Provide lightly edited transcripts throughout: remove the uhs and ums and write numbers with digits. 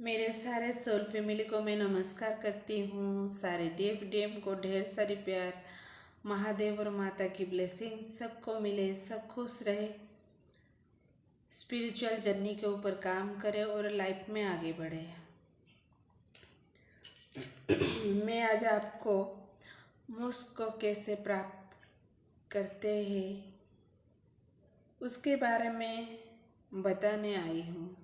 मेरे सारे soul family को मैं नमस्कार करती हूँ। सारे देव डीएम को ढेर सारी प्यार। महादेव और माता की ब्लेसिंग सबको मिले, सब खुश रहे, स्पिरिचुअल जर्नी के ऊपर काम करे और लाइफ में आगे बढ़े। मैं आज आपको मोक्ष को कैसे प्राप्त करते हैं उसके बारे में बताने आई हूँ।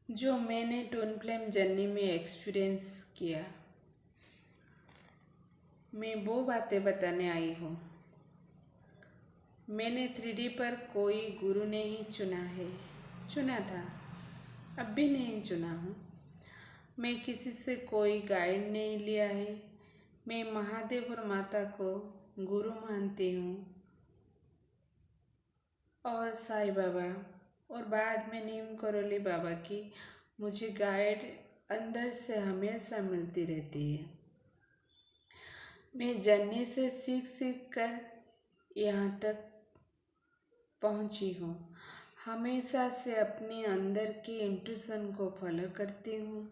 जो मैंने ट्विन फ्लेम जर्नी में एक्सपीरियंस किया, मैं वो बातें बताने आई हूँ। मैंने 3D पर कोई गुरु नहीं चुना था, अब भी नहीं चुना हूँ। मैं किसी से कोई गाइड नहीं लिया है। मैं महादेव और माता को गुरु मानती हूँ और साईं बाबा और बाद में नीम करोली बाबा की मुझे गाइड अंदर से हमेशा मिलती रहती है। मैं जर्नी से सीख कर यहाँ तक पहुँची हूँ। हमेशा से अपने अंदर की इंट्यूशन को फॉलो करती हूँ।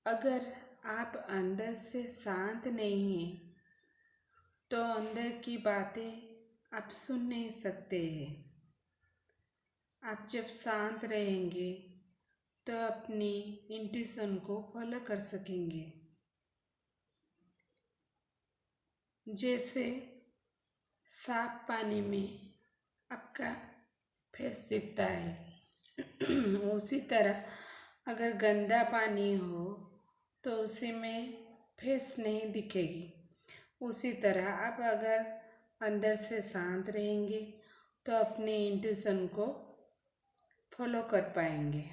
अगर आप अंदर से शांत नहीं हैं तो अंदर की बातें आप सुन नहीं सकते हैं। आप जब शांत रहेंगे तो अपनी इंट्यूशन को फॉलो कर सकेंगे। जैसे साफ पानी में आपका फेस दिखता है उसी तरह अगर गंदा पानी हो तो उसी में फेस नहीं दिखेगी। उसी तरह आप अगर अंदर से शांत रहेंगे तो अपने इंट्यूशन को फॉलो कर पाएंगे।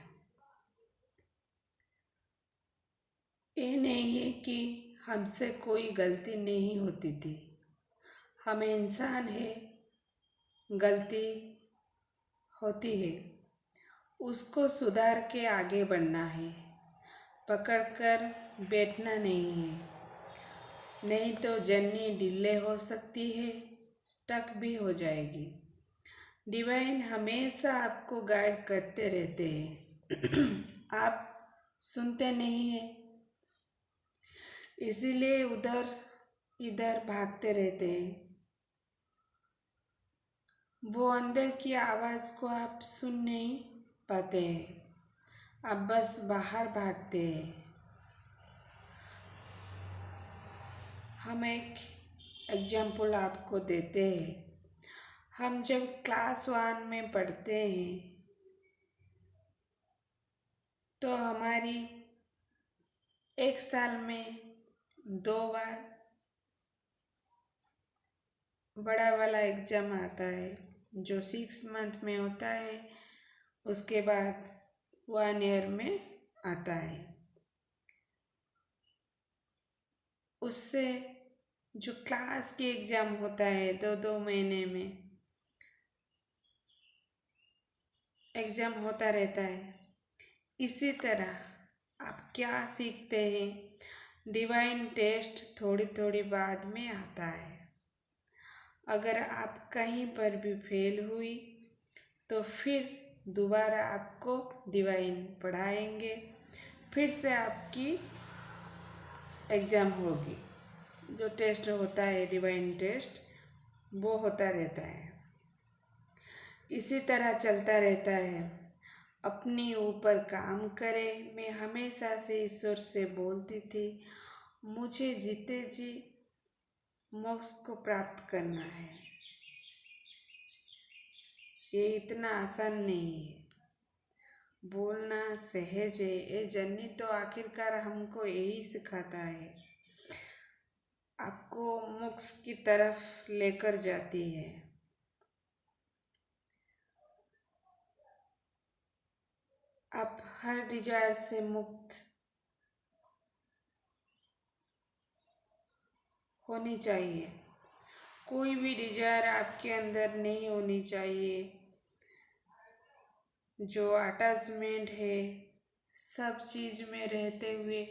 ये नहीं है कि हमसे कोई गलती नहीं होती थी। हम इंसान है, गलती होती है, उसको सुधार के आगे बढ़ना है। पकड़कर बैठना नहीं है, नहीं तो जर्नी डिले हो सकती है, स्टक भी हो जाएगी। डिवाइन हमेशा आपको गाइड करते रहते हैं आप सुनते नहीं हैं, इसीलिए उधर इधर भागते रहते हैं। वो अंदर की आवाज़ को आप सुन नहीं पाते हैं, आप बस बाहर भागते हैं। हम एक एग्जाम्पल आपको देते हैं। हम जब क्लास 1 में पढ़ते हैं तो हमारी एक साल में 2 बार बड़ा वाला एग्ज़ाम आता है जो 6 मंथ में होता है, उसके बाद 1 ईयर में आता है। उससे जो क्लास के एग्ज़ाम होता है 2-2 महीने में एग्ज़ाम होता रहता है। इसी तरह आप क्या सीखते हैं, डिवाइन टेस्ट थोड़ी थोड़ी बाद में आता है। अगर आप कहीं पर भी फेल हुई तो फिर दोबारा आपको डिवाइन पढ़ाएंगे, फिर से आपकी एग्ज़ाम होगी। जो टेस्ट होता है डिवाइन टेस्ट वो होता रहता है। इसी तरह चलता रहता है। अपने ऊपर काम करें। मैं हमेशा से ईश्वर से बोलती थी मुझे जीते जी मोक्ष को प्राप्त करना है। ये इतना आसान नहीं है, बोलना सहज है। ये जर्नी तो आखिरकार हमको यही सिखाता है, आपको मोक्ष की तरफ लेकर जाती है। आप हर डिजायर से मुक्त होनी चाहिए। कोई भी डिजायर आपके अंदर नहीं होनी चाहिए। जो अटैचमेंट है, सब चीज़ में रहते हुए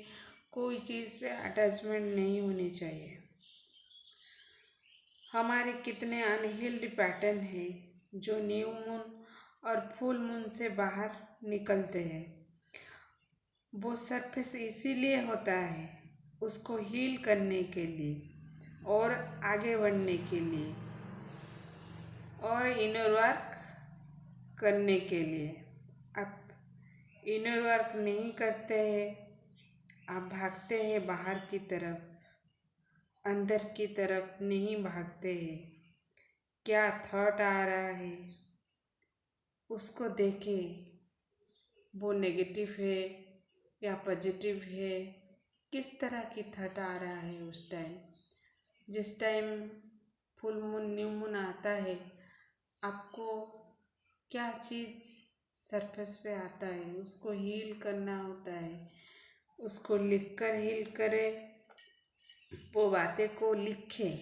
कोई चीज़ से अटैचमेंट नहीं होनी चाहिए। हमारे कितने अनहील्ड पैटर्न है जो न्यू मून और फुल मून से बाहर निकलते हैं। वो सरफेस इसीलिए होता है उसको हील करने के लिए और आगे बढ़ने के लिए और इनर वर्क करने के लिए। आप इनर वर्क नहीं करते हैं, आप भागते हैं बाहर की तरफ, अंदर की तरफ नहीं भागते हैं। क्या थॉट आ रहा है उसको देखें, वो नेगेटिव है या पॉजिटिव है, किस तरह की थॉट आ रहा है उस टाइम। जिस time full moon new moon आता है, आपको क्या चीज़ सरफेस पे आता है उसको हील करना होता है। उसको लिख कर हील करें, वो बातें को लिखें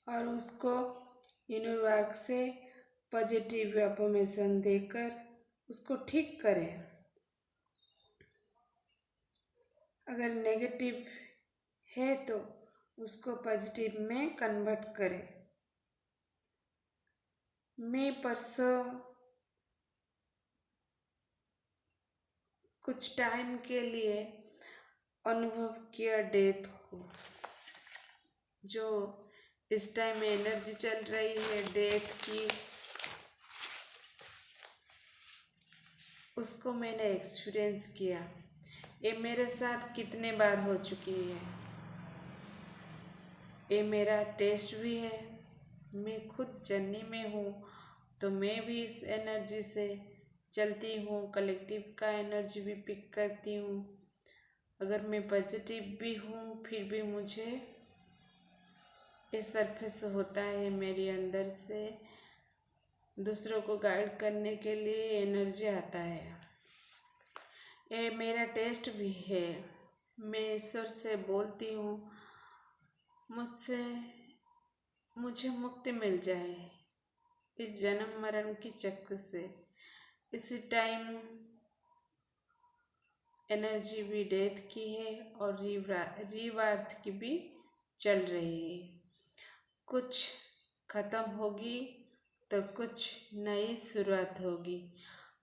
और उसको इनर वर्क से पॉजिटिव अफर्मेशन देकर उसको ठीक करें। अगर नेगेटिव है तो उसको पॉजिटिव में कन्वर्ट करें। मैं परसों कुछ टाइम के लिए अनुभव किया डेथ को। जो इस टाइम एनर्जी चल रही है डेथ की, उसको मैंने एक्सपीरियंस किया। ये मेरे साथ कितने बार हो चुकी है। ये मेरा टेस्ट भी है। मैं खुद जर्नी में हूँ तो मैं भी इस एनर्जी से चलती हूँ, कलेक्टिव का एनर्जी भी पिक करती हूँ। अगर मैं पॉजिटिव भी हूँ फिर भी मुझे ये सरफेस होता है मेरे अंदर से दूसरों को गाइड करने के लिए एनर्जी आता है। ये मेरा टेस्ट भी है। मैं ईश्वर से बोलती हूँ मुझे मुक्ति मिल जाए इस जन्म मरण की चक्र से। इसी टाइम एनर्जी भी डेथ की है और रीबर्थ की भी चल रही है। कुछ ख़त्म होगी तो कुछ नई शुरुआत होगी।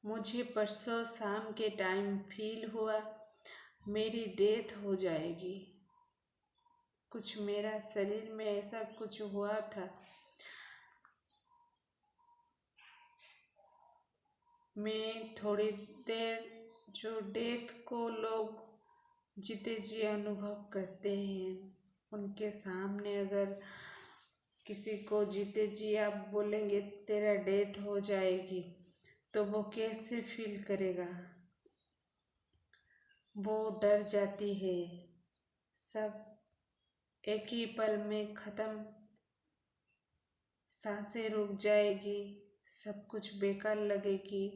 मुझे परसों शाम के टाइम फील हुआ मेरी डेथ हो जाएगी। कुछ मेरा शरीर में ऐसा कुछ हुआ था। मैं थोड़ी देर जो डेथ को लोग जीते जी अनुभव करते हैं, उनके सामने अगर किसी को जीते जी आप बोलेंगे तेरा डेथ हो जाएगी तो वो कैसे फील करेगा। वो डर जाती है। सब एक ही पल में ख़त्म, सांसें रुक जाएगी, सब कुछ बेकार लगेगी।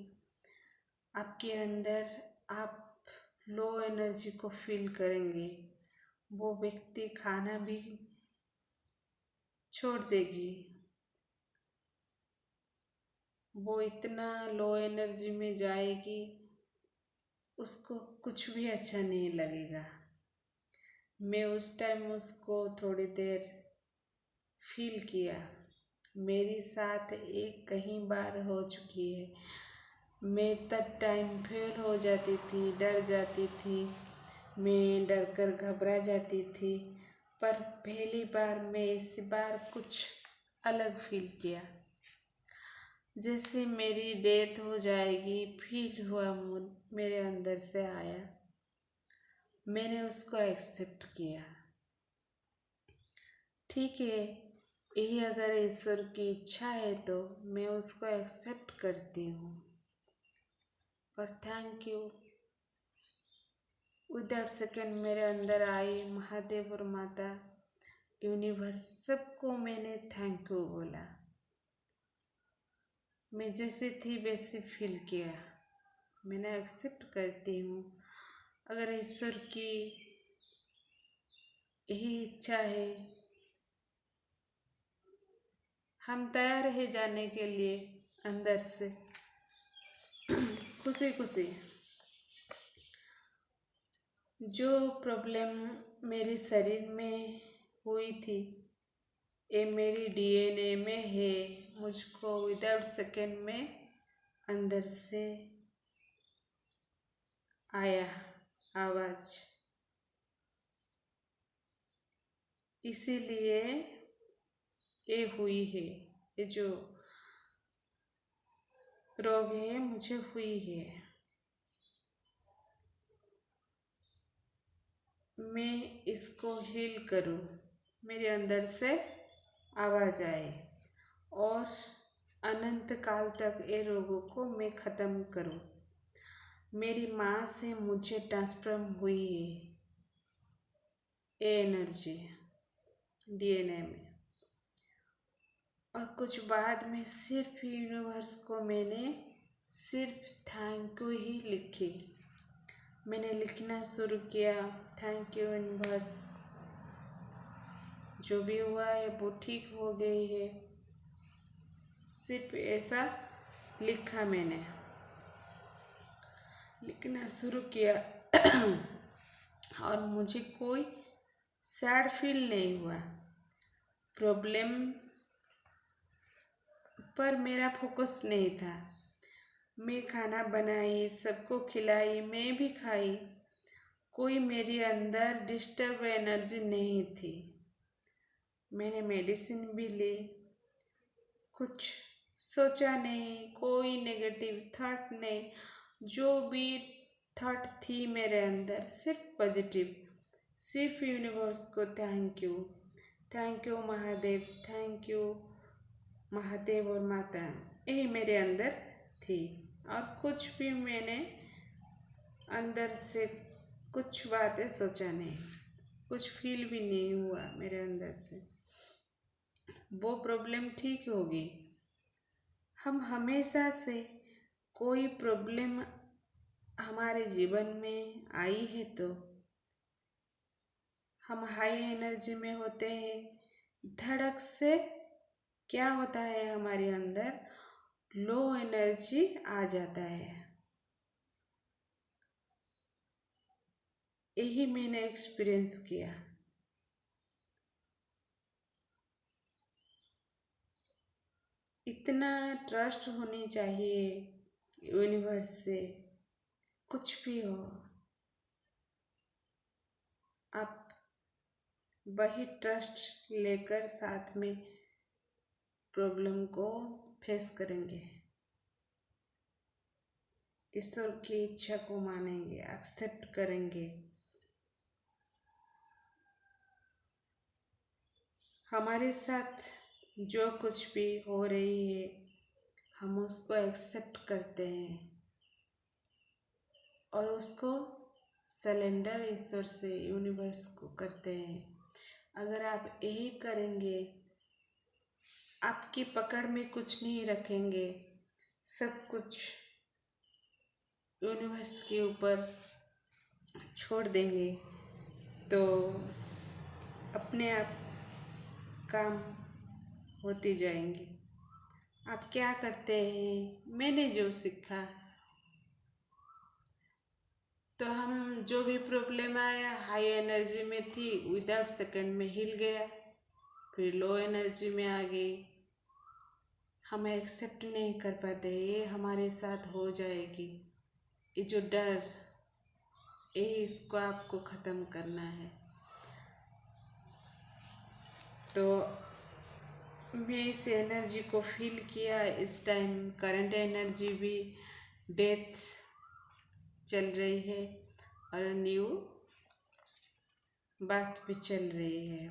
आपके अंदर आप लो एनर्जी को फील करेंगे। वो व्यक्ति खाना भी छोड़ देगी। वो इतना लो एनर्जी में जाएगी, उसको कुछ भी अच्छा नहीं लगेगा। मैं उस टाइम उसको थोड़ी देर फील किया। मेरी साथ एक कई बार हो चुकी है। मैं तब टाइम फेल हो जाती थी, डर जाती थी, मैं डर कर घबरा जाती थी। पर पहली बार मैं इस बार कुछ अलग फील किया, जैसे मेरी डेथ हो जाएगी फील हुआ। मेरे अंदर से आया, मैंने उसको एक्सेप्ट किया। ठीक है, यही अगर ईश्वर की इच्छा है तो मैं उसको एक्सेप्ट करती हूँ। पर थैंक यू, विदाउट सेकेंड मेरे अंदर आई महादेव और माता, यूनिवर्स, सबको मैंने थैंक यू बोला। मैं जैसी थी वैसे फील किया। मैंने एक्सेप्ट करती हूँ। अगर ईश्वर की यही इच्छा है, हम तैयार है जाने के लिए अंदर से खुशी खुशी। जो प्रॉब्लम मेरे शरीर में हुई थी, ये मेरी डीएनए में है। मुझको विदाउट सेकेंड में अंदर से आया आवाज़, इसीलिए ये हुई है, ये जो रोग है मुझे हुई है। मैं इसको हील करूं, मेरे अंदर से आवाज़ आए और अनंत काल तक ये रोगों को मैं ख़त्म करूं। मेरी माँ से मुझे ट्रांसफर हुई है ये एनर्जी डीएनए में, और कुछ बाद में सिर्फ यूनिवर्स को मैंने सिर्फ थैंक यू ही लिखी। मैंने लिखना शुरू किया, थैंक यू यूनिवर्स, जो भी हुआ है वो ठीक हो गई है, सिर्फ ऐसा लिखा। मैंने लिखना शुरू किया और मुझे कोई सैड फील नहीं हुआ। प्रॉब्लम पर मेरा फोकस नहीं था। मैं खाना बनाई, सबको खिलाई, मैं भी खाई, कोई मेरे अंदर डिस्टर्ब एनर्जी नहीं थी। मैंने मेडिसिन भी ली, कुछ सोचा नहीं, कोई नेगेटिव थॉट नहीं, जो भी थॉट थी मेरे अंदर सिर्फ पॉजिटिव, सिर्फ यूनिवर्स को thank you Mahadev, thank you Mahadev और माता, यही मेरे अंदर थी। और कुछ भी मैंने अंदर से कुछ बातें सोचा नहीं, कुछ फील भी नहीं हुआ मेरे अंदर से। वो प्रॉब्लम ठीक होगी। हम हमेशा से कोई प्रॉब्लम हमारे जीवन में आई है तो हम हाई एनर्जी में होते हैं, धड़क से क्या होता है हमारे अंदर लो एनर्जी आ जाता है। यही मैंने एक्सपीरियंस किया। इतना ट्रस्ट होनी चाहिए यूनिवर्स से, कुछ भी हो आप वही ट्रस्ट लेकर साथ में प्रॉब्लम को फेस करेंगे, ईश्वर की इच्छा को मानेंगे, एक्सेप्ट करेंगे। हमारे साथ जो कुछ भी हो रही है हम उसको एक्सेप्ट करते हैं और उसको सरेंडर ईश्वर से, यूनिवर्स को करते हैं। अगर आप यही करेंगे, आपकी पकड़ में कुछ नहीं रखेंगे, सब कुछ यूनिवर्स के ऊपर छोड़ देंगे, तो अपने आप काम होते जाएंगे। आप क्या करते हैं, मैंने जो सीखा, तो हम जो भी प्रॉब्लम आया हाई एनर्जी में थी, विदाउट सेकंड में हिल गया, फिर लो एनर्जी में आ गई। हम एक्सेप्ट नहीं कर पाते, ये हमारे साथ हो जाएगी, ये जो डर, ये इसको आपको ख़त्म करना है। तो मैं इस एनर्जी को फील किया। इस टाइम करंट एनर्जी भी डेथ चल रही है और न्यू बात भी चल रही है।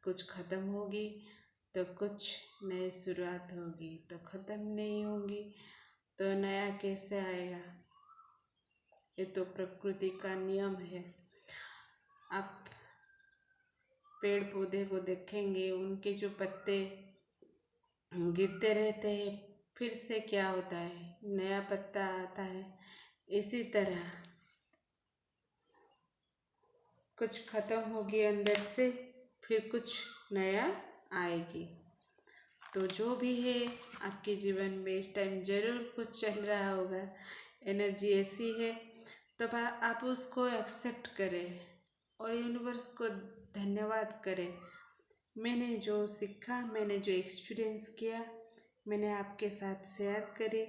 कुछ ख़त्म होगी तो कुछ नई शुरुआत होगी, तो ख़त्म नहीं होगी तो नया कैसे आएगा? ये तो प्रकृति का नियम है। आप पेड़ पौधे को देखेंगे, उनके जो पत्ते गिरते रहते हैं, फिर से क्या होता है, नया पत्ता आता है। इसी तरह कुछ ख़त्म होगी अंदर से, फिर कुछ नया आएगी। तो जो भी है आपके जीवन में इस टाइम ज़रूर कुछ चल रहा होगा, एनर्जी ऐसी है, तो आप उसको एक्सेप्ट करें और यूनिवर्स को धन्यवाद करें। मैंने जो सीखा, मैंने जो एक्सपीरियंस किया, मैंने आपके साथ शेयर करी।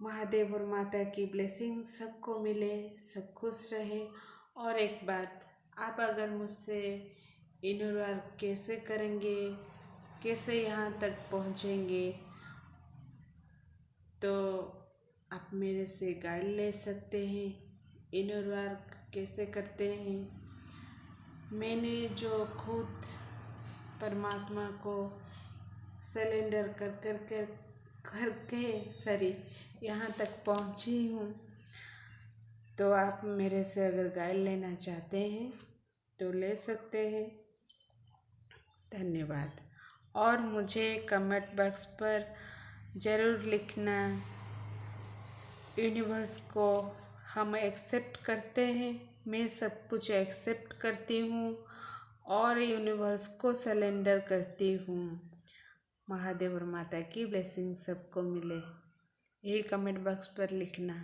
महादेव और माता की ब्लेसिंग सबको मिले, सब खुश रहे। और एक बात, आप अगर मुझसे इनर वर्क कैसे करेंगे, कैसे यहाँ तक पहुँचेंगे, तो आप मेरे से गाइड ले सकते हैं। इनर वर्क कैसे करते हैं, मैंने जो खुद परमात्मा को सरेंडर करके यहाँ तक पहुँची हूँ। तो आप मेरे से अगर गाइड लेना चाहते हैं तो ले सकते हैं। धन्यवाद। और मुझे कमेंट बॉक्स पर ज़रूर लिखना, यूनिवर्स को हम एक्सेप्ट करते हैं, मैं सब कुछ एक्सेप्ट करती हूँ और यूनिवर्स को सरेंडर करती हूँ। महादेव और माता की ब्लेसिंग सबको मिले, यही कमेंट बॉक्स पर लिखना।